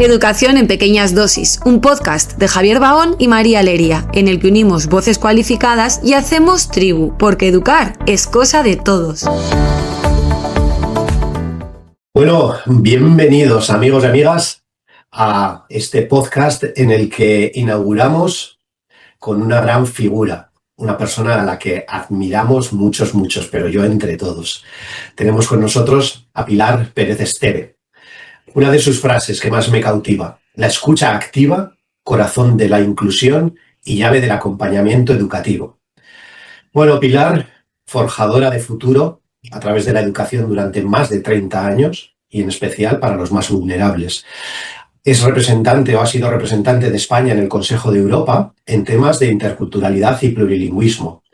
Educación en pequeñas dosis, un podcast de Javier Bahón y María Lería, en el que unimos voces cualificadas y hacemos tribu, porque educar es cosa de todos. Bueno, bienvenidos amigos y amigas a este podcast en el que inauguramos con una gran figura, una persona a la que admiramos muchos, pero yo entre todos. Tenemos con nosotros a Pilar Pérez Esteve. Una de sus frases que más me cautiva: la escucha activa, corazón de la inclusión y llave del acompañamiento educativo. Bueno, Pilar, forjadora de futuro a través de la educación durante más de 30 años y en especial para los más vulnerables. Es representante o ha sido representante de España en el Consejo de Europa en temas de interculturalidad y plurilingüismo.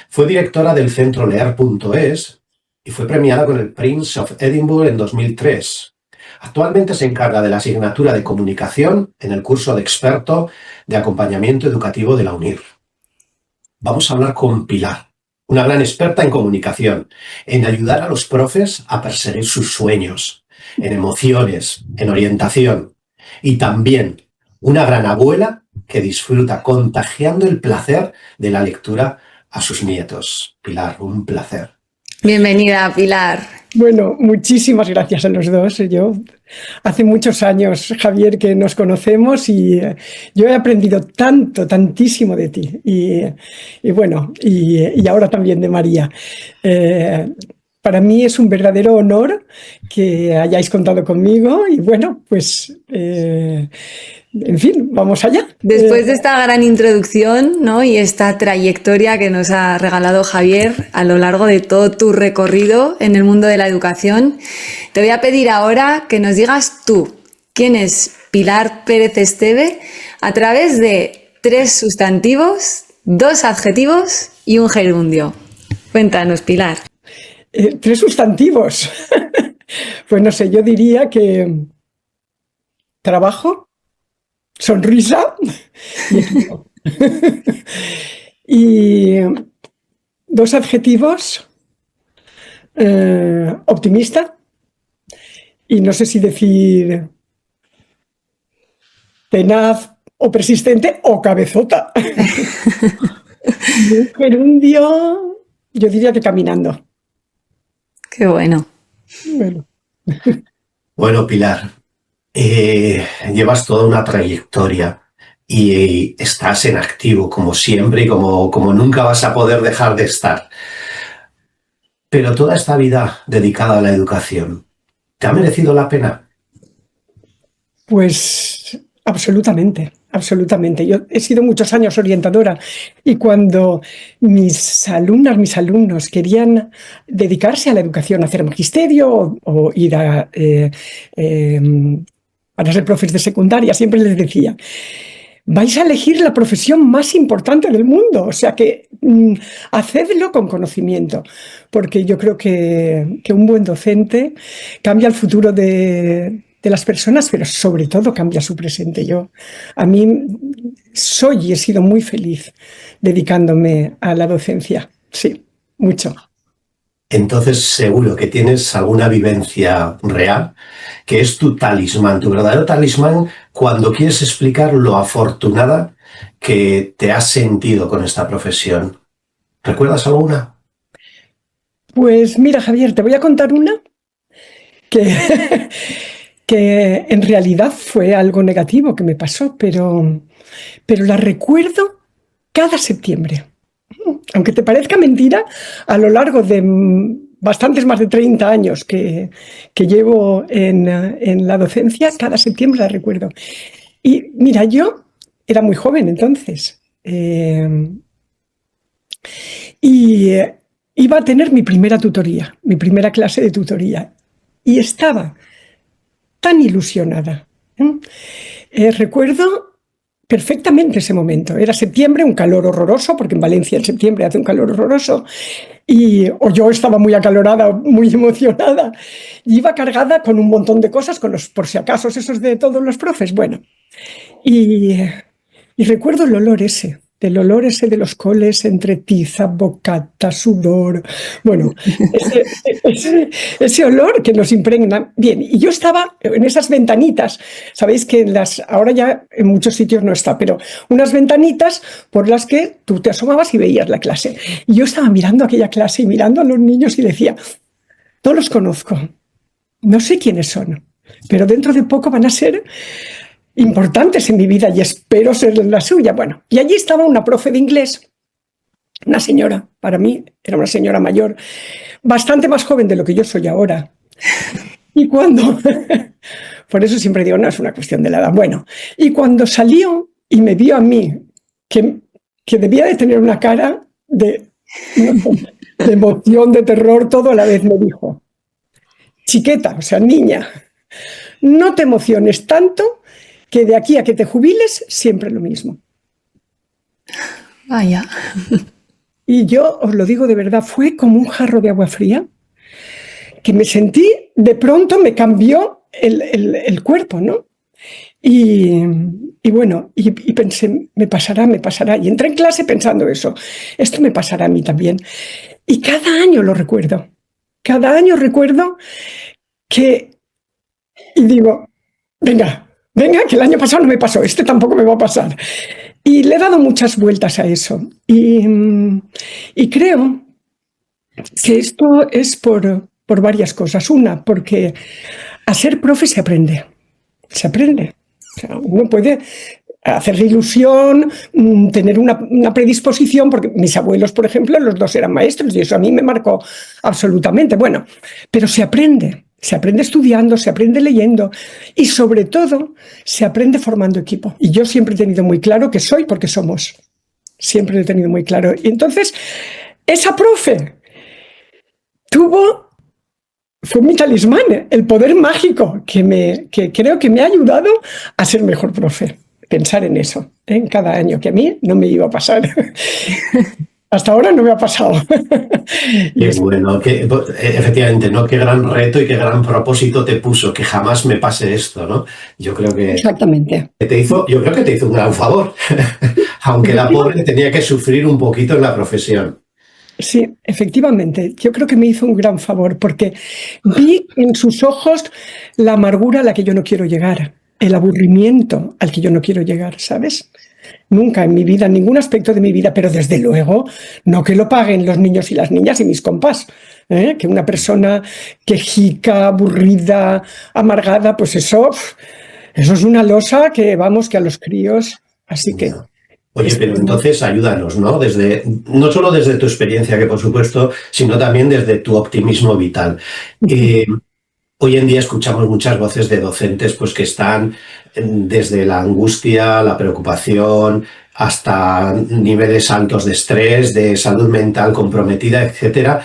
Fue directora del centro Leer.es y fue premiada con el Prince of Edinburgh en 2003. Actualmente se encarga de la asignatura de comunicación en el curso de experto de acompañamiento educativo de la UNIR. Vamos a hablar con Pilar, una gran experta en comunicación, en ayudar a los profes a perseguir sus sueños, en emociones, en orientación, y también una gran abuela que disfruta contagiando el placer de la lectura a sus nietos. Pilar, un placer. Bienvenida, Pilar. Bueno, muchísimas gracias a los dos. Yo hace muchos años, Javier, que nos conocemos y yo he aprendido tantísimo de ti. Y bueno, y ahora también de María. Para mí es un verdadero honor que hayáis contado conmigo y bueno, pues en fin, vamos allá. Después de esta gran introducción, ¿no?, y esta trayectoria que nos ha regalado Javier a lo largo de todo tu recorrido en el mundo de la educación, te voy a pedir ahora que nos digas tú quién es Pilar Pérez Esteve a través de 3 sustantivos, 2 adjetivos y un gerundio. Cuéntanos, Pilar. 3 sustantivos. Pues no sé, yo diría que trabajo, sonrisa y equipo. Y 2 adjetivos, optimista y no sé si decir tenaz o persistente o cabezota. Y un gerundio, yo diría que caminando. Qué bueno. Bueno, Pilar, llevas toda una trayectoria y estás en activo como siempre y como nunca vas a poder dejar de estar. Pero toda esta vida dedicada a la educación, ¿te ha merecido la pena? Pues absolutamente. Yo he sido muchos años orientadora y cuando mis alumnos querían dedicarse a la educación, hacer magisterio o ir para ser profes de secundaria, siempre les decía: vais a elegir la profesión más importante del mundo, o sea que hacedlo con conocimiento, porque yo creo que un buen docente cambia el futuro de las personas, pero sobre todo cambia su presente. A mí soy y he sido muy feliz dedicándome a la docencia, sí, mucho. Entonces seguro que tienes alguna vivencia real que es tu talismán, tu verdadero talismán, cuando quieres explicar lo afortunada que te has sentido con esta profesión. ¿Recuerdas alguna? Pues mira, Javier, te voy a contar una que en realidad fue algo negativo que me pasó, pero la recuerdo cada septiembre. Aunque te parezca mentira, a lo largo de bastantes más de 30 años que llevo en la docencia, cada septiembre la recuerdo. Y mira, yo era muy joven entonces y iba a tener mi primera tutoría, mi primera clase de tutoría, y estaba tan ilusionada. Recuerdo perfectamente ese momento. Era septiembre, un calor horroroso, porque en Valencia en septiembre hace un calor horroroso, o yo estaba muy acalorada, muy emocionada, y iba cargada con un montón de cosas, con los por si acaso esos de todos los profes. Bueno, y recuerdo el olor ese del olor ese de los coles entre tiza, bocata, sudor. Bueno, ese olor que nos impregna. Bien, y yo estaba en esas ventanitas, sabéis que ahora ya en muchos sitios no está, pero unas ventanitas por las que tú te asomabas y veías la clase. Y yo estaba mirando aquella clase y mirando a los niños y decía, no los conozco, no sé quiénes son, pero dentro de poco van a ser importantes en mi vida y espero ser la suya. Bueno, y allí estaba una profe de inglés, una señora, para mí era una señora mayor, bastante más joven de lo que yo soy ahora. Y cuando, por eso siempre digo, no es una cuestión de la edad. Bueno, y cuando salió y me vio a mí, que debía de tener una cara de emoción, de terror, todo a la vez, me dijo, chiqueta, o sea, niña, no te emociones tanto que de aquí a que te jubiles siempre lo mismo. Vaya. Y yo os lo digo de verdad, fue como un jarro de agua fría que me sentí, de pronto me cambió el cuerpo, ¿no? Y bueno, y pensé, me pasará. Y entré en clase pensando eso, esto me pasará a mí también. Y cada año lo recuerdo. Cada año recuerdo que, y digo, venga, que el año pasado no me pasó, este tampoco me va a pasar. Y le he dado muchas vueltas a eso. Y creo que esto es por varias cosas. Una, porque a ser profe se aprende. Se aprende. O sea, uno puede hacerle ilusión, tener una predisposición, porque mis abuelos, por ejemplo, los dos eran maestros y eso a mí me marcó absolutamente. Bueno, pero se aprende estudiando, se aprende leyendo y sobre todo se aprende formando equipo. Y yo siempre he tenido muy claro que soy porque somos. Siempre lo he tenido muy claro. Y entonces, esa profe fue mi talismán, el poder mágico que creo que me ha ayudado a ser mejor profe. Pensar en eso, en cada año, que a mí no me iba a pasar. Hasta ahora no me ha pasado. Qué bueno, efectivamente, ¿no? Qué gran reto y qué gran propósito te puso, que jamás me pase esto, ¿no? Yo creo que Exactamente. yo creo que te hizo un gran favor, aunque la pobre tenía que sufrir un poquito en la profesión. Sí, efectivamente. Yo creo que me hizo un gran favor porque vi en sus ojos la amargura a la que yo no quiero llegar, el aburrimiento al que yo no quiero llegar, ¿sabes? Nunca en mi vida, en ningún aspecto de mi vida, pero desde luego no que lo paguen los niños y las niñas y mis compas. Que una persona quejica, aburrida, amargada, pues eso es una losa que vamos, que a los críos. Así que... Oye, pero entonces ayúdanos, ¿no? No solo desde tu experiencia, que por supuesto, sino también desde tu optimismo vital. Hoy en día escuchamos muchas voces de docentes pues, que están desde la angustia, la preocupación, hasta niveles altos de estrés, de salud mental comprometida, etcétera.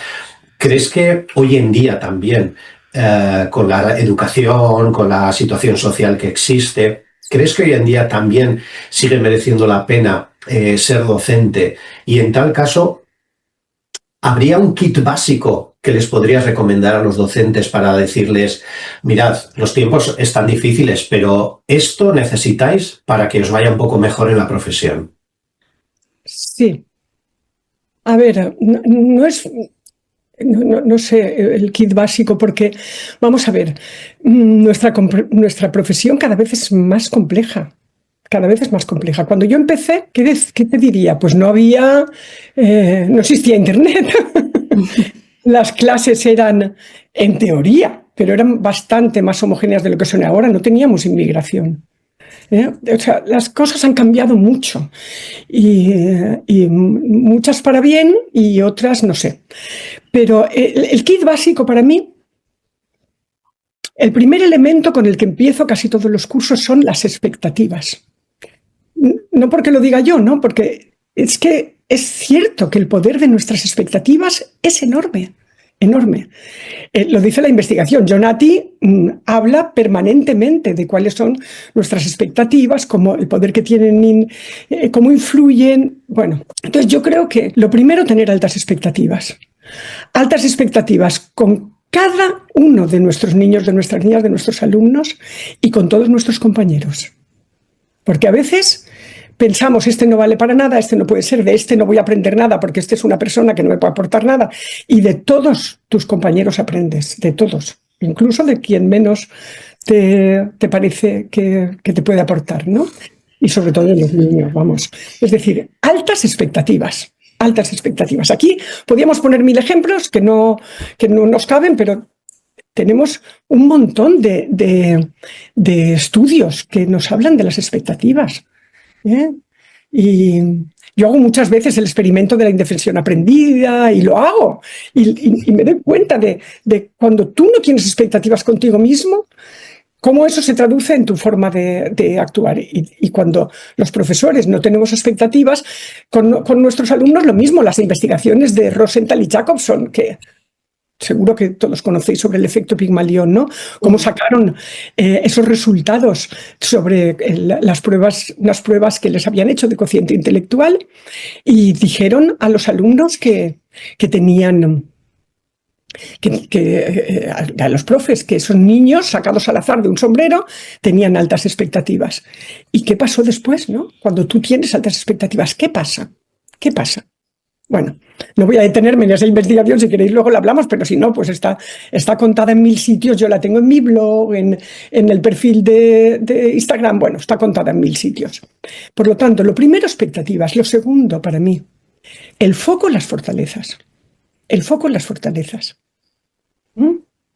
¿Crees que hoy en día también, con la educación, con la situación social que existe, crees que hoy en día también sigue mereciendo la pena ser docente? Y en tal caso, ¿habría un kit básico que les podrías recomendar a los docentes para decirles, mirad, los tiempos están difíciles, pero esto necesitáis para que os vaya un poco mejor en la profesión? Sí. A ver, no sé el kit básico porque, vamos a ver, nuestra profesión cada vez es más compleja. Cada vez es más compleja. Cuando yo empecé, ¿qué te diría? Pues no existía Internet. Las clases eran, en teoría, pero eran bastante más homogéneas de lo que son ahora. No teníamos inmigración. O sea, las cosas han cambiado mucho y muchas para bien y otras no sé. Pero el kit básico para mí, el primer elemento con el que empiezo casi todos los cursos son las expectativas. No porque lo diga yo, no, porque es que es cierto que el poder de nuestras expectativas es enorme, enorme. Lo dice la investigación. Jonati habla permanentemente de cuáles son nuestras expectativas, cómo el poder que tienen, cómo influyen. Bueno, entonces yo creo que lo primero, tener altas expectativas. Altas expectativas con cada uno de nuestros niños, de nuestras niñas, de nuestros alumnos y con todos nuestros compañeros. Porque a veces pensamos, este no vale para nada, este no puede ser, de este no voy a aprender nada porque este es una persona que no me puede aportar nada. Y de todos tus compañeros aprendes, de todos, incluso de quien menos te parece que te puede aportar, ¿no? Y sobre todo de los niños, vamos. Es decir, altas expectativas. Altas expectativas. Aquí podríamos poner 1000 ejemplos que no nos caben, pero tenemos un montón de estudios que nos hablan de las expectativas. Y yo hago muchas veces el experimento de la indefensión aprendida y lo hago. Y me doy cuenta de cuando tú no tienes expectativas contigo mismo, cómo eso se traduce en tu forma de actuar. Y cuando los profesores no tenemos expectativas, con nuestros alumnos lo mismo. Las investigaciones de Rosenthal y Jacobson, que seguro que todos conocéis, sobre el efecto Pigmalión, ¿no? Cómo sacaron esos resultados sobre unas pruebas que les habían hecho de cociente intelectual, y dijeron a los alumnos que tenían... a los profes, que esos niños sacados al azar de un sombrero tenían altas expectativas. ¿Y qué pasó después, no? Cuando tú tienes altas expectativas, ¿qué pasa? ¿Qué pasa? Bueno, no voy a detenerme en esa investigación, si queréis luego la hablamos, pero si no, pues está contada en 1000 sitios. Yo la tengo en mi blog, en el perfil de Instagram. Bueno, está contada en 1000 sitios. Por lo tanto, lo primero, expectativas. Lo segundo, para mí, el foco en las fortalezas. El foco en las fortalezas.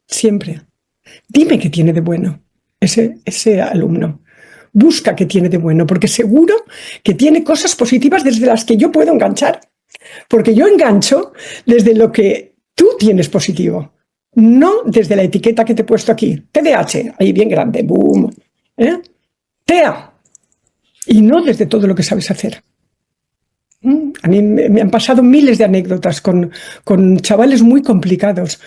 Siempre. Dime qué tiene de bueno ese alumno. Busca qué tiene de bueno, porque seguro que tiene cosas positivas desde las que yo puedo enganchar. Porque yo engancho desde lo que tú tienes positivo, no desde la etiqueta que te he puesto aquí. TDAH, ahí bien grande, boom. TEA. Y no desde todo lo que sabes hacer. A mí me han pasado miles de anécdotas con chavales muy complicados,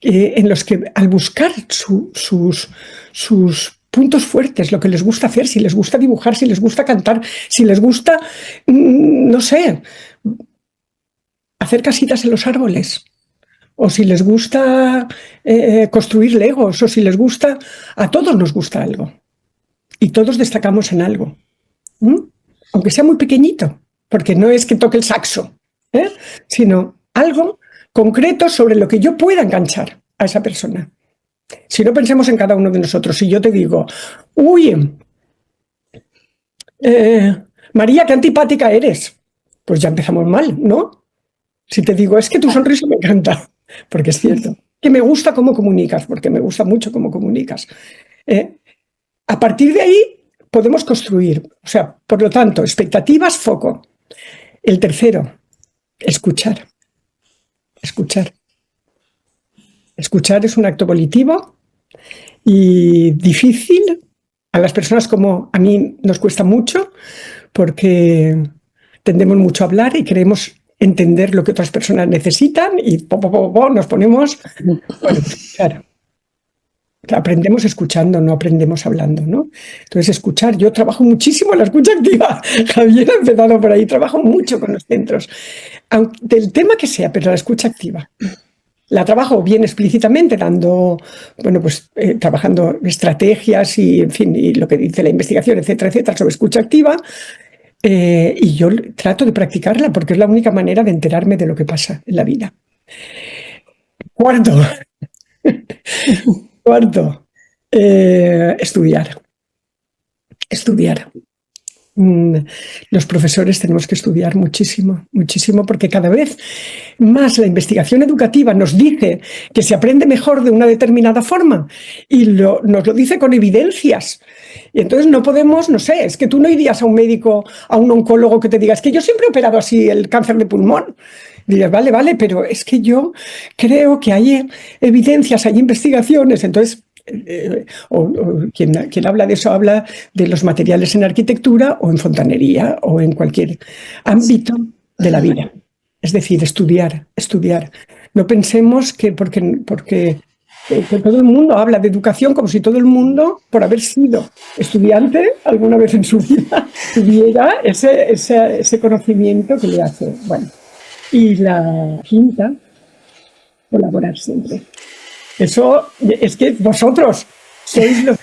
en los que al buscar sus puntos fuertes, lo que les gusta hacer, si les gusta dibujar, si les gusta cantar, si les gusta, no sé, hacer casitas en los árboles, o si les gusta construir legos, o si les gusta, a todos nos gusta algo, y todos destacamos en algo, aunque sea muy pequeñito, porque no es que toque el saxo, sino algo concreto sobre lo que yo pueda enganchar a esa persona. Si no, pensemos en cada uno de nosotros. Si yo te digo, uy, María, qué antipática eres, pues ya empezamos mal, ¿no? Si te digo, es que tu sonrisa me encanta, porque es cierto. Que me gusta cómo comunicas, porque me gusta mucho cómo comunicas. A partir de ahí podemos construir. O sea, por lo tanto, expectativas, foco. El tercero, escuchar. Escuchar. Escuchar es un acto volitivo y difícil. A las personas como a mí nos cuesta mucho, porque tendemos mucho a hablar y queremos entender lo que otras personas necesitan y nos ponemos... Bueno, claro. Aprendemos escuchando, no aprendemos hablando, ¿no? Entonces, escuchar. Yo trabajo muchísimo en la escucha activa. Javier ha empezado por ahí. Trabajo mucho con los centros. Del tema que sea, pero la escucha activa. La trabajo bien explícitamente, trabajando estrategias y, en fin, y lo que dice la investigación, etcétera, etcétera, sobre escucha activa. Y yo trato de practicarla porque es la única manera de enterarme de lo que pasa en la vida. Cuarto, estudiar. Estudiar. Los profesores tenemos que estudiar muchísimo, muchísimo, porque cada vez más la investigación educativa nos dice que se aprende mejor de una determinada forma y nos lo dice con evidencias. Y entonces no podemos, no sé, es que tú no irías a un médico, a un oncólogo que te diga, es que yo siempre he operado así el cáncer de pulmón. Dirías, vale, pero es que yo creo que hay evidencias, hay investigaciones. Entonces, quien habla de eso habla de los materiales en arquitectura o en fontanería o en cualquier ámbito de la vida. Es decir, estudiar. No pensemos que porque todo el mundo habla de educación como si todo el mundo, por haber sido estudiante alguna vez en su vida, tuviera ese conocimiento que le hace. Bueno, y la quinta, colaborar siempre. Eso es que vosotros sois los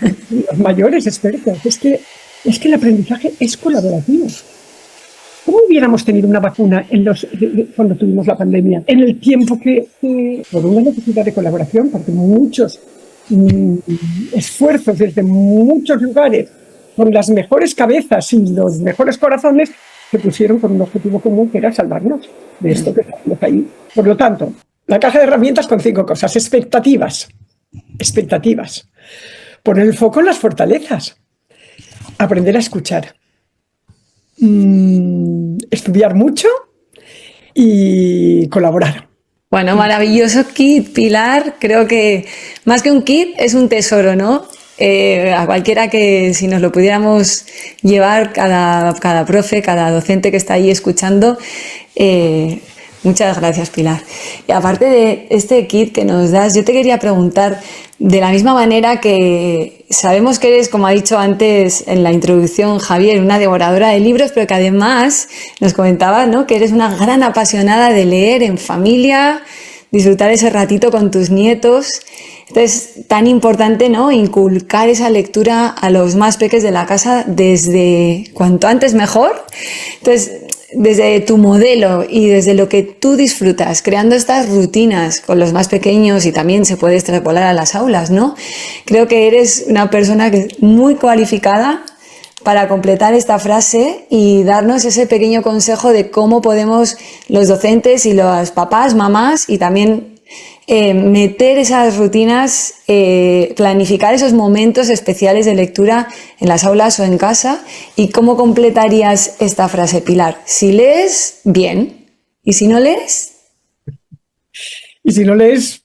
mayores expertos. Es que es que el aprendizaje es colaborativo. ¿Cómo hubiéramos tenido una vacuna cuando tuvimos la pandemia? En el tiempo por una necesidad de colaboración, porque muchos esfuerzos desde muchos lugares, con las mejores cabezas y los mejores corazones, se pusieron con un objetivo común, que era salvarnos de esto que estamos ahí. Por lo tanto, la caja de herramientas con 5 cosas. Expectativas. Poner el foco en las fortalezas. Aprender a escuchar. Estudiar mucho y colaborar. Bueno, maravilloso kit, Pilar. Creo que más que un kit es un tesoro, ¿no? A cualquiera que si nos lo pudiéramos llevar, cada profe, cada docente que está ahí escuchando, muchas gracias, Pilar. Y aparte de este kit que nos das, yo te quería preguntar, de la misma manera que sabemos que eres, como ha dicho antes en la introducción Javier, una devoradora de libros, pero que además nos comentabas, ¿no?, que eres una gran apasionada de leer en familia, disfrutar ese ratito con tus nietos. Entonces, tan importante, ¿no?, inculcar esa lectura a los más peques de la casa desde cuanto antes mejor. Entonces, desde tu modelo y desde lo que tú disfrutas, creando estas rutinas con los más pequeños, y también se puede extrapolar a las aulas, ¿no? Creo que eres una persona que es muy cualificada para completar esta frase y darnos ese pequeño consejo de cómo podemos los docentes y los papás, mamás, y también meter esas rutinas, planificar esos momentos especiales de lectura en las aulas o en casa. ¿Y cómo completarías esta frase, Pilar? Si lees, bien. ¿Y si no lees? Y si no lees,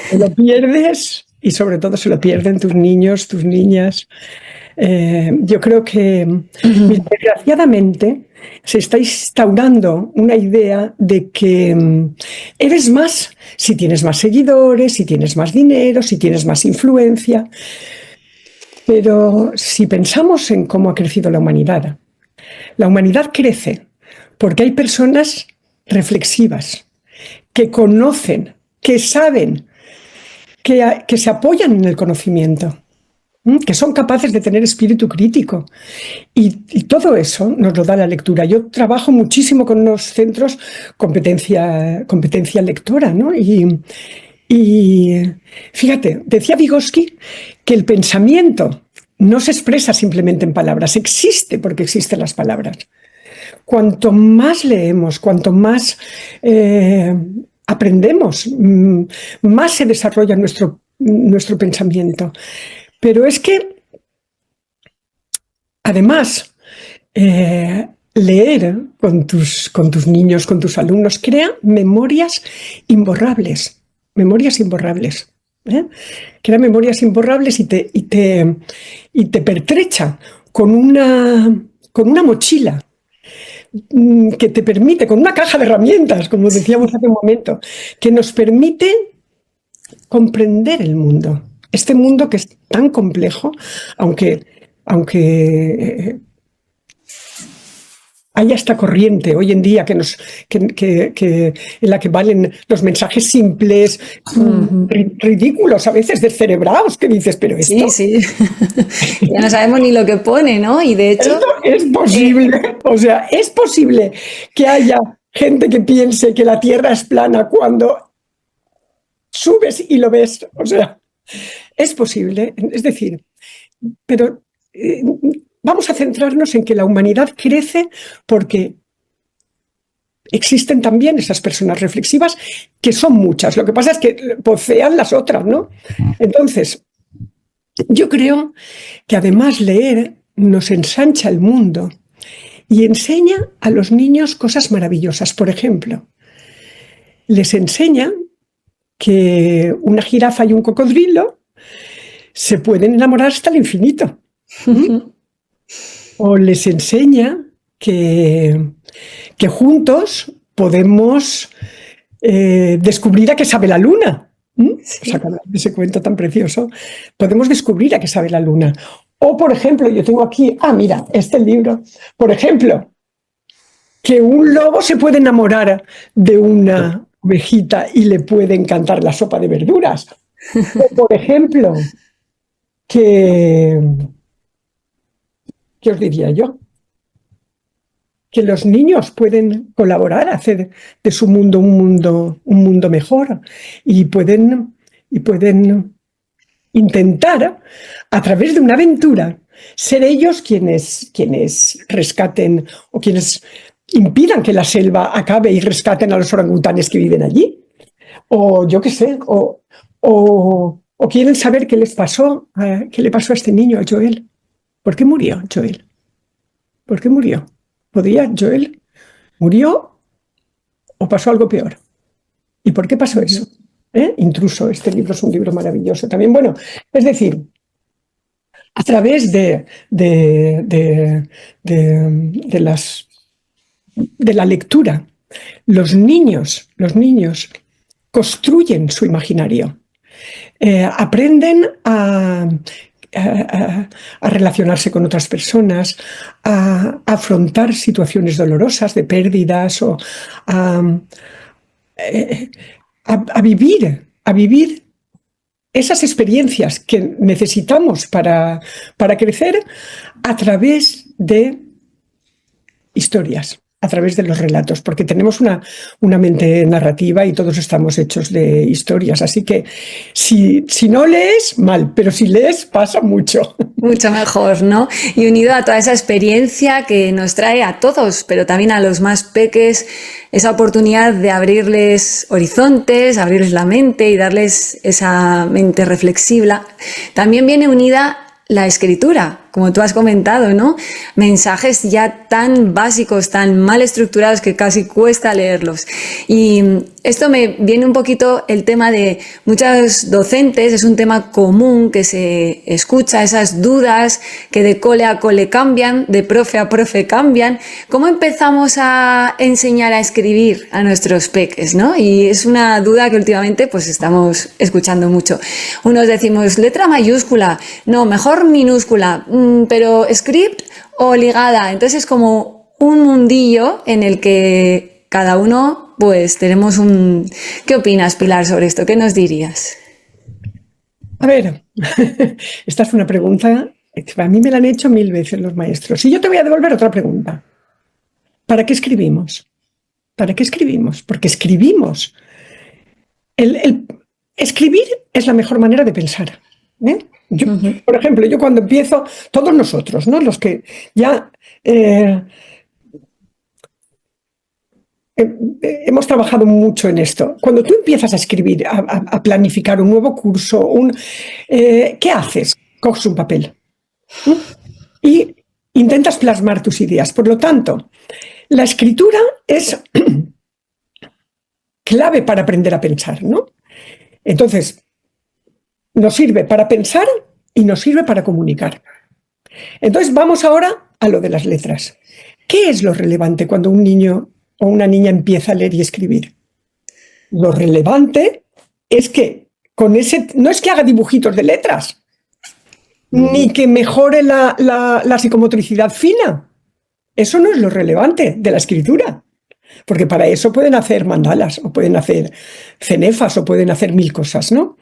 te lo pierdes, y sobre todo se lo pierden tus niños, tus niñas. Yo creo que, desgraciadamente, se está instaurando una idea de que eres más si tienes más seguidores, si tienes más dinero, si tienes más influencia. Pero si pensamos en cómo ha crecido la humanidad crece porque hay personas reflexivas, que conocen, que saben, que se apoyan en el conocimiento, que son capaces de tener espíritu crítico. Y todo eso nos lo da la lectura. Yo trabajo muchísimo con los centros competencia lectora, ¿no? Y fíjate, decía Vygotsky que el pensamiento no se expresa simplemente en palabras, existe porque existen las palabras. Cuanto más leemos, cuanto más aprendemos, más se desarrolla nuestro pensamiento. Pero es que, además, leer con tus niños, con tus alumnos, crea memorias imborrables. Crea memorias imborrables y te pertrecha con una mochila que te permite, con una caja de herramientas, como decíamos hace un momento, que nos permite comprender el mundo. Este mundo que es tan complejo, aunque hay esta corriente hoy en día en la que valen los mensajes simples, ridículos, a veces descerebrados, que dices, pero esto... Sí. Ya no sabemos ni lo que pone, ¿no? Y de hecho... Esto es posible, o sea, es posible que haya gente que piense que la Tierra es plana cuando subes y lo ves, o sea, es posible, es decir, pero... vamos a centrarnos en que la humanidad crece porque existen también esas personas reflexivas, que son muchas. Lo que pasa es que pocean las otras, ¿no? Entonces, yo creo que además leer nos ensancha el mundo y enseña a los niños cosas maravillosas. Por ejemplo, les enseña que una jirafa y un cocodrilo se pueden enamorar hasta el infinito. O les enseña que juntos podemos descubrir a qué sabe la luna. Sí. O sea, ese cuento tan precioso. Podemos descubrir a qué sabe la luna. O, por ejemplo, yo tengo aquí, mira, este libro. Por ejemplo, que un lobo se puede enamorar de una ovejita y le puede encantar la sopa de verduras. O, por ejemplo, que ¿qué os diría yo? Que los niños pueden colaborar, hacer de su mundo un mundo mejor y pueden intentar, a través de una aventura, ser ellos quienes rescaten o quienes impidan que la selva acabe y rescaten a los orangutanes que viven allí. O yo qué sé, o quieren saber qué les pasó, qué le pasó a este niño, a Joel. ¿Por qué murió Joel? ¿Por qué murió? ¿Podría Joel? ¿Murió o pasó algo peor? ¿Y por qué pasó eso? Intruso, este libro es un libro maravilloso también. Bueno, es decir, a través de la lectura, los niños construyen su imaginario, aprenden a relacionarse con otras personas, a afrontar situaciones dolorosas de pérdidas o a vivir esas experiencias que necesitamos para crecer a través de historias, a través de los relatos, porque tenemos una mente narrativa y todos estamos hechos de historias. Así que si no lees, mal, pero si lees, pasa mucho. Mucho mejor, ¿no? Y unido a toda esa experiencia que nos trae a todos, pero también a los más peques, esa oportunidad de abrirles horizontes, abrirles la mente y darles esa mente reflexiva, también viene unida la escritura, como tú has comentado, ¿no? Mensajes ya tan básicos, tan mal estructurados que casi cuesta leerlos. Y esto me viene un poquito el tema de muchos docentes, es un tema común que se escucha, esas dudas que de cole a cole cambian, de profe a profe cambian. ¿Cómo empezamos a enseñar a escribir a nuestros peques, ¿no? Y es una duda que últimamente pues estamos escuchando mucho. Unos decimos letra mayúscula, no, mejor minúscula, pero script o ligada. Entonces es como un mundillo en el que cada uno pues tenemos un... ¿Qué opinas, Pilar, sobre esto? ¿Qué nos dirías? A ver, esta es una pregunta que a mí me la han hecho 1000 veces los maestros. Y yo te voy a devolver otra pregunta. ¿Para qué escribimos? ¿Para qué escribimos? Porque escribimos. Escribir es la mejor manera de pensar. Yo, por ejemplo, yo cuando empiezo, todos nosotros, ¿no? Los que ya hemos trabajado mucho en esto. Cuando tú empiezas a escribir, a planificar un nuevo curso, ¿qué haces? Coges un papel y intentas plasmar tus ideas. Por lo tanto, la escritura es clave para aprender a pensar, ¿no? Entonces, nos sirve para pensar y nos sirve para comunicar. Entonces, vamos ahora a lo de las letras. ¿Qué es lo relevante cuando un niño o una niña empieza a leer y escribir? Lo relevante es que no es que haga dibujitos de letras, ni que mejore la psicomotricidad fina. Eso no es lo relevante de la escritura. Porque para eso pueden hacer mandalas, o pueden hacer cenefas, o pueden hacer 1000 cosas, ¿no?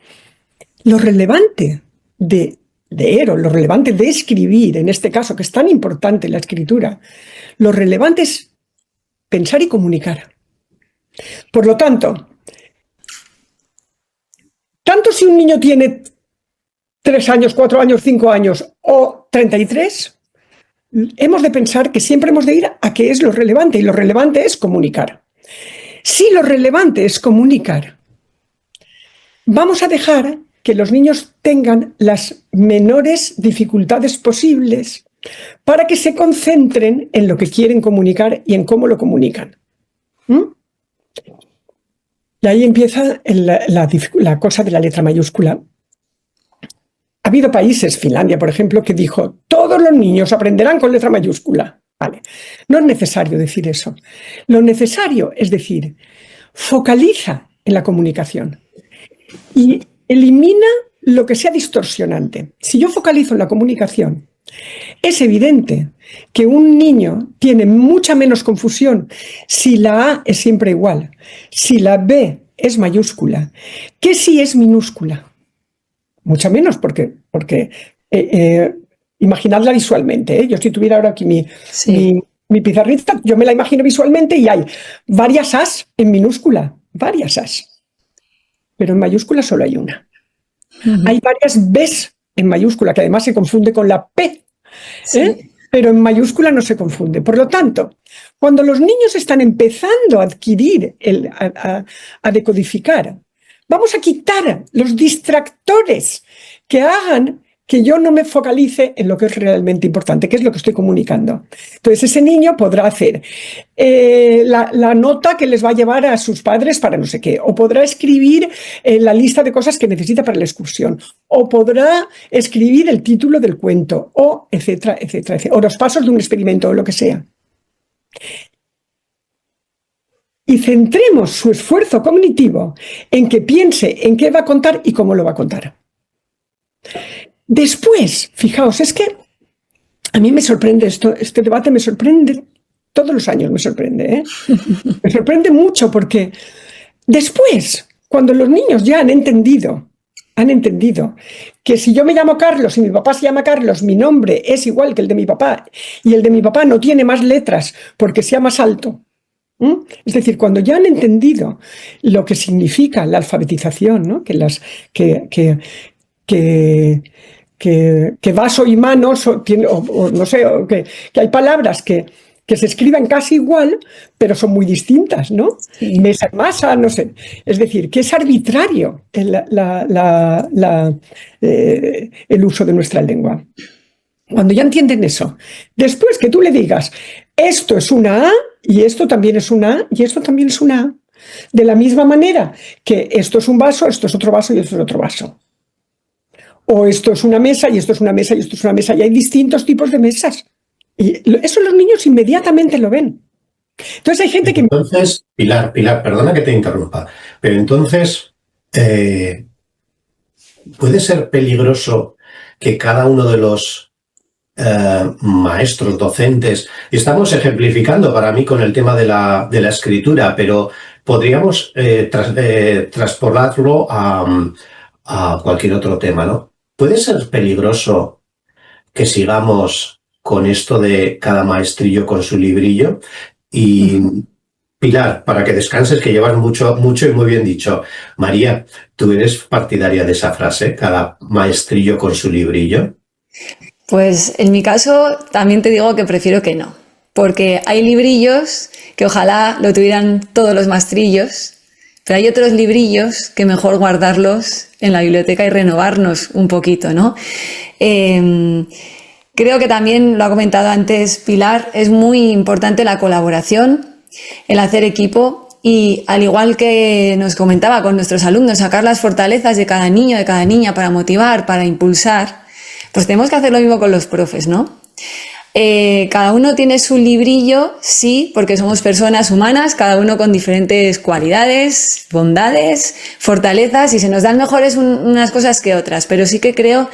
Lo relevante de leer, o lo relevante de escribir, en este caso, que es tan importante la escritura, lo relevante es pensar y comunicar. Por lo tanto si un niño tiene 3 años, 4 años, 5 años o 33, hemos de pensar que siempre hemos de ir a qué es lo relevante, y lo relevante es comunicar. Si lo relevante es comunicar, vamos a dejar que los niños tengan las menores dificultades posibles para que se concentren en lo que quieren comunicar y en cómo lo comunican. Y ahí empieza la cosa de la letra mayúscula. Ha habido países, Finlandia, por ejemplo, que dijo: todos los niños aprenderán con letra mayúscula. Vale, no es necesario decir eso. Lo necesario es decir, focaliza en la comunicación y elimina lo que sea distorsionante. Si yo focalizo en la comunicación, es evidente que un niño tiene mucha menos confusión si la A es siempre igual, si la B es mayúscula, que si es minúscula. Mucha menos, porque Imaginadla visualmente, ¿eh? Yo si tuviera ahora aquí Sí. mi pizarrita, yo me la imagino visualmente y hay varias As en minúscula, varias As, pero en mayúscula solo hay una. Hay varias Bs en mayúscula, que además se confunde con la P, Sí. pero en mayúscula no se confunde. Por lo tanto, cuando los niños están empezando a adquirir, a decodificar, vamos a quitar los distractores que hagan que yo no me focalice en lo que es realmente importante, que es lo que estoy comunicando. Entonces, ese niño podrá hacer la nota que les va a llevar a sus padres para no sé qué, o podrá escribir la lista de cosas que necesita para la excursión, o podrá escribir el título del cuento, o etcétera, etcétera, etcétera, o los pasos de un experimento, o lo que sea. Y centremos su esfuerzo cognitivo en que piense en qué va a contar y cómo lo va a contar. Después, fijaos, es que a mí me sorprende este debate me sorprende, todos los años me sorprende, ¿eh? Me sorprende mucho porque después, cuando los niños ya han entendido que si yo me llamo Carlos y mi papá se llama Carlos, mi nombre es igual que el de mi papá y el de mi papá no tiene más letras porque sea más alto. Es decir, cuando ya han entendido lo que significa la alfabetización, ¿no? Que vaso y mano, o no sé, que hay palabras que se escriben casi igual, pero son muy distintas, ¿no? Sí. Mesa y masa, no sé. Es decir, que es arbitrario el uso de nuestra lengua. Cuando ya entienden eso, después que tú le digas, esto es una A, y esto también es una A, y esto también es una A, de la misma manera que esto es un vaso, esto es otro vaso y esto es otro vaso. O esto es una mesa y esto es una mesa y esto es una mesa. Y hay distintos tipos de mesas. Y eso los niños inmediatamente lo ven. Entonces hay gente que... Entonces, Pilar, perdona que te interrumpa, pero entonces, ¿puede ser peligroso que cada uno de los maestros, docentes, y estamos ejemplificando para mí con el tema de la escritura, pero podríamos traspolarlo a cualquier otro tema, ¿no? ¿Puede ser peligroso que sigamos con esto de cada maestrillo con su librillo? Y Pilar, para que descanses, que llevas mucho, mucho y muy bien dicho. María, ¿tú eres partidaria de esa frase, cada maestrillo con su librillo? Pues en mi caso también te digo que prefiero que no, porque hay librillos que ojalá lo tuvieran todos los maestrillos, pero hay otros librillos que mejor guardarlos en la biblioteca y renovarnos un poquito, ¿no? Creo que también, lo ha comentado antes Pilar, es muy importante la colaboración, el hacer equipo y, al igual que nos comentaba con nuestros alumnos, sacar las fortalezas de cada niño, de cada niña para motivar, para impulsar, pues tenemos que hacer lo mismo con los profes, ¿no? Cada uno tiene su librillo, sí, porque somos personas humanas, cada uno con diferentes cualidades, bondades, fortalezas, y se nos dan mejores unas cosas que otras, pero sí que creo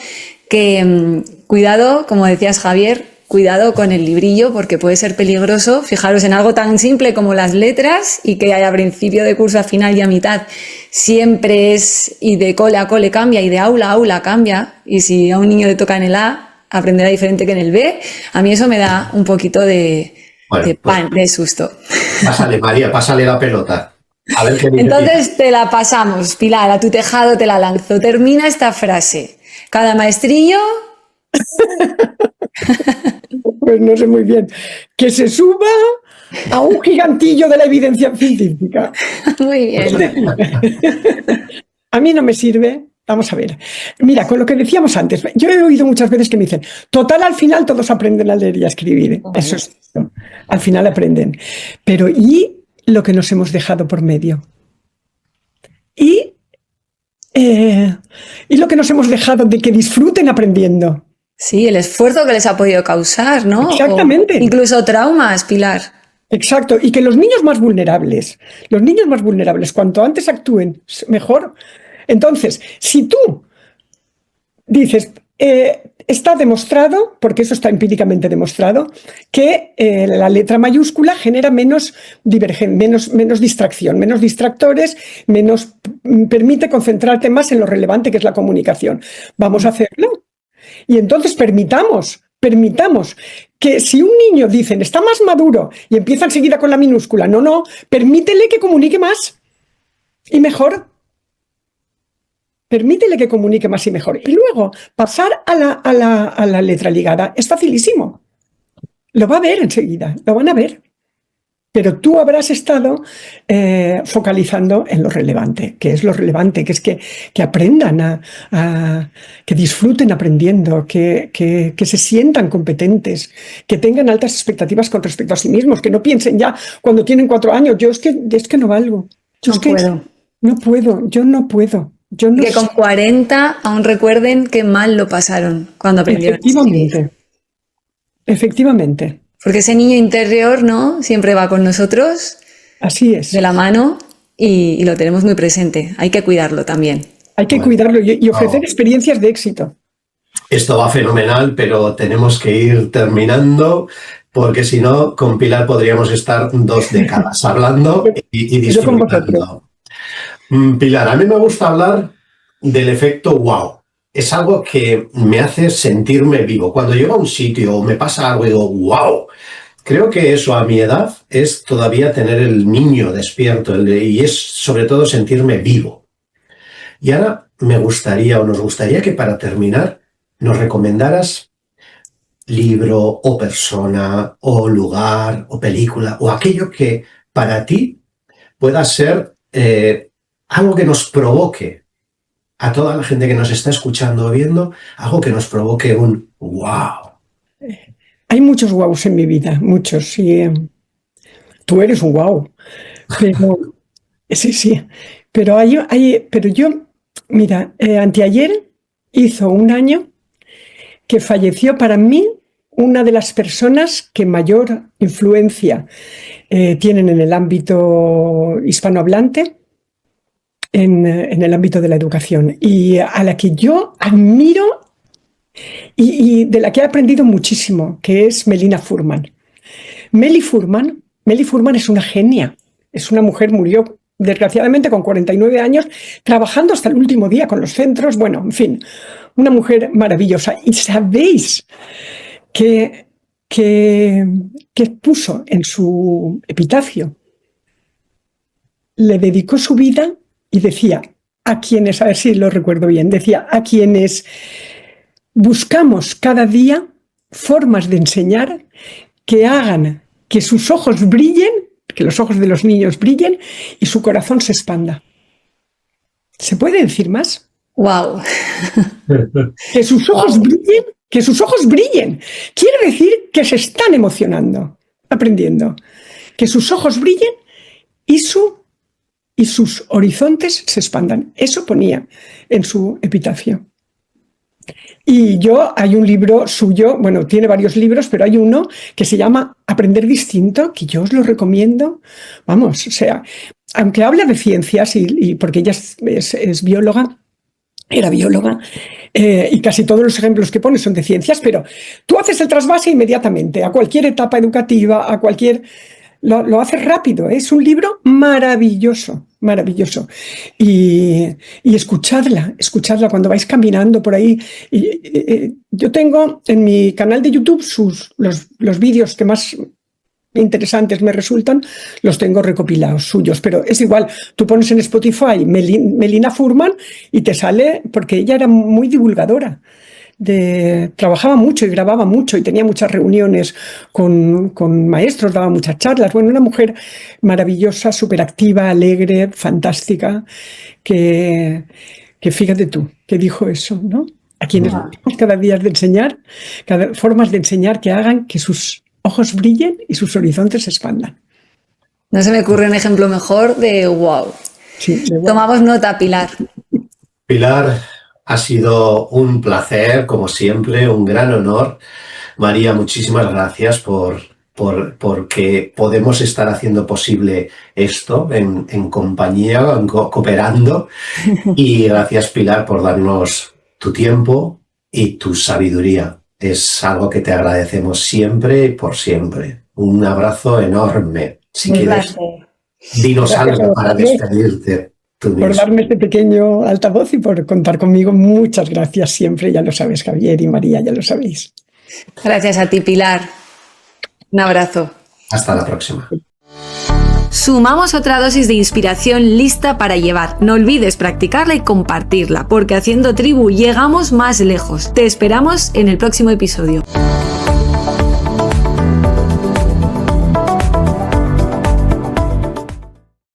que cuidado, como decías Javier, cuidado con el librillo porque puede ser peligroso. Fijaros en algo tan simple como las letras y que a principio de curso, a final y a mitad siempre es, y de cole a cole cambia y de aula a aula cambia, y si a un niño le toca en el A aprenderá diferente que en el B. A mí eso me da un poquito de susto. Pásale, María, pásale la pelota. A ver qué dice. Entonces te la pasamos, Pilar, a tu tejado te la lanzo. Termina esta frase. Cada maestrillo... Pues no sé muy bien. Que se suba a un gigantillo de la evidencia científica. Muy bien. A mí no me sirve. Vamos a ver. Mira, con lo que decíamos antes, yo he oído muchas veces que me dicen, total, al final todos aprenden a leer y a escribir. Eso es cierto. Al final aprenden. Pero ¿y lo que nos hemos dejado por medio? ¿Y lo que nos hemos dejado de que disfruten aprendiendo? Sí, el esfuerzo que les ha podido causar, ¿no? Exactamente. O incluso traumas, Pilar. Exacto. Y que los niños más vulnerables, cuanto antes actúen, mejor. Entonces, si tú dices, está demostrado, porque eso está empíricamente demostrado, que la letra mayúscula genera menos distracción, menos distractores, permite concentrarte más en lo relevante que es la comunicación. Vamos a hacerlo. Y entonces permitamos que si un niño dicen está más maduro y empieza enseguida con la minúscula, no, permítele que comunique más y mejor. Permítele que comunique más y mejor. Y luego pasar a la letra ligada es facilísimo. Lo va a ver enseguida, lo van a ver. Pero tú habrás estado focalizando en lo relevante, que es lo relevante, que es que aprendan, que disfruten aprendiendo, que se sientan competentes, que tengan altas expectativas con respecto a sí mismos, que no piensen ya cuando tienen 4 años, yo es que no valgo. Yo No puedo. No puedo, yo no puedo. Yo no Que con 40 aún recuerden qué mal lo pasaron cuando aprendieron a escribir. Efectivamente. Porque ese niño interior, ¿no? Siempre va con nosotros Así es. de la mano y lo tenemos muy presente. Hay que cuidarlo también. Hay que cuidarlo y ofrecer experiencias de éxito. Esto va fenomenal, pero tenemos que ir terminando porque si no, con Pilar podríamos estar 2 décadas hablando y disfrutando. Pilar, a mí me gusta hablar del efecto wow. Es algo que me hace sentirme vivo. Cuando llego a un sitio o me pasa algo y digo wow. Creo que eso a mi edad es todavía tener el niño despierto y es sobre todo sentirme vivo. Y ahora me gustaría o nos gustaría que para terminar nos recomendaras libro o persona o lugar o película o aquello que para ti pueda ser algo que nos provoque a toda la gente que nos está escuchando o viendo, algo que nos provoque un wow. Hay muchos wows en mi vida, muchos. Y tú eres un wow. Pero sí. Pero yo, mira, anteayer hizo un año que falleció para mí una de las personas que mayor influencia tienen en el ámbito hispanohablante, en el ámbito de la educación, y a la que yo admiro y de la que he aprendido muchísimo, que es Melina Furman. Meli Furman es una genia, es una mujer, murió desgraciadamente con 49 años, trabajando hasta el último día con los centros, bueno, en fin, una mujer maravillosa. Y sabéis que puso en su epitafio, le dedicó su vida y decía, a quienes, a ver si lo recuerdo bien, decía, a quienes buscamos cada día formas de enseñar que hagan que sus ojos brillen, que los ojos de los niños brillen y su corazón se expanda. ¿Se puede decir más? ¡Wow! Que sus ojos brillen, que sus ojos brillen. Quiere decir que se están emocionando, aprendiendo. Que sus ojos brillen y sus horizontes se expandan. Eso ponía en su epitafio. Y hay un libro suyo, bueno, tiene varios libros, pero hay uno que se llama Aprender Distinto, que yo os lo recomiendo. Vamos, o sea, aunque habla de ciencias, y porque ella es bióloga, era bióloga, y casi todos los ejemplos que pone son de ciencias, pero tú haces el trasvase inmediatamente, a cualquier etapa educativa, a cualquier... Lo hace rápido, ¿eh? Es un libro maravilloso. Y escuchadla cuando vais caminando por ahí. Yo tengo en mi canal de YouTube los vídeos que más interesantes me resultan, los tengo recopilados suyos, pero es igual, tú pones en Spotify Melina Furman y te sale, porque ella era muy divulgadora. Trabajaba mucho y grababa mucho y tenía muchas reuniones con maestros, daba muchas charlas. Bueno, una mujer maravillosa, súper activa, alegre, fantástica, que fíjate tú, que dijo eso, ¿no? A quienes cada día de enseñar, formas de enseñar que hagan que sus ojos brillen y sus horizontes se expandan. No se me ocurre un ejemplo mejor de wow. Sí, Tomamos nota, Pilar. Pilar, ha sido un placer, como siempre, un gran honor. María, muchísimas gracias porque podemos estar haciendo posible esto en compañía, cooperando. Y gracias, Pilar, por darnos tu tiempo y tu sabiduría. Es algo que te agradecemos siempre y por siempre. Un abrazo enorme. Si quieres, dinos algo para despedirte. por darme este pequeño altavoz y por contar conmigo. Muchas gracias siempre, ya lo sabes, Javier y María, ya lo sabéis. Gracias a ti, Pilar. Un abrazo. Hasta la próxima. Sumamos otra dosis de inspiración lista para llevar. No olvides practicarla y compartirla, porque haciendo tribu llegamos más lejos. Te esperamos en el próximo episodio.